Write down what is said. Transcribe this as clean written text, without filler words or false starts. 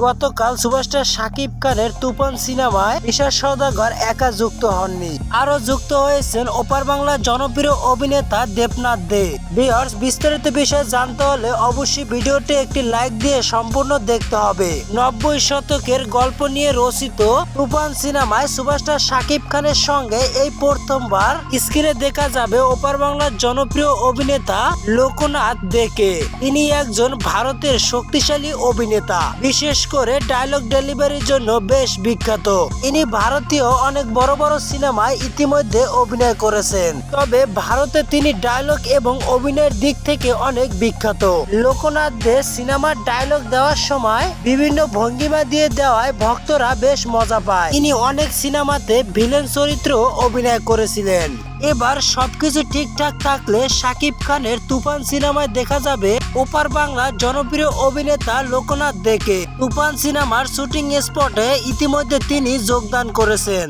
গতকাল সুপারস্টার শাকিব খানের তুফান সিনেমায় ঈশা সওদাগর একা যুক্ত হননি, আরো যুক্ত হয়েছেন ওপার বাংলার জনপ্রিয় অভিনেতা দেবনাথ দে। ভিউয়ার্স, বিস্তারিত বিষয় জানতে হলে অবশ্যই ভিডিওটি একটি লাইক দিয়ে সম্পূর্ণ দেখতে হবে। 90 শতকের গল্প নিয়ে রচিত তুফান সিনেমায় সুপারস্টার শাকিব খানের সঙ্গে এই প্রথমবার স্ক্রিনে দেখা যাবে ওপার বাংলার জনপ্রিয় অভিনেতা লোকনাথ দেকে। তিনি একজন ভারতের শক্তিশালী অভিনেতা, বিশেষ করে ডায়লগ ডেলিভারির জন্য বেশ বিখ্যাত। ইনি ভারতীয় অনেক বড় বড় সিনেমায় ইতিমধ্যে অভিনয় করেছেন, তবে ভারতে তিনি ডায়লগ এবং অভিনয়ের দিক থেকে অনেক বিখ্যাত। লোকনাথ দে সিনেমার ডায়লগ দেওয়ার সময় বিভিন্ন ভঙ্গিমা দিয়ে দেওয়ায় ভক্তরা বেশ মজা পায়। তিনি অনেক সিনেমাতে ভিলেন চরিত্র অভিনয় করেছিলেন। এবার সবকিছু ঠিকঠাক থাকলে শাকিব খানের তুফান সিনেমায় দেখা যাবে ওপার বাংলার জনপ্রিয় অভিনেতা লোকনাথ দেকে। তুফান সিনেমার শুটিং স্পটে ইতিমধ্যে তিনি যোগদান করেছেন।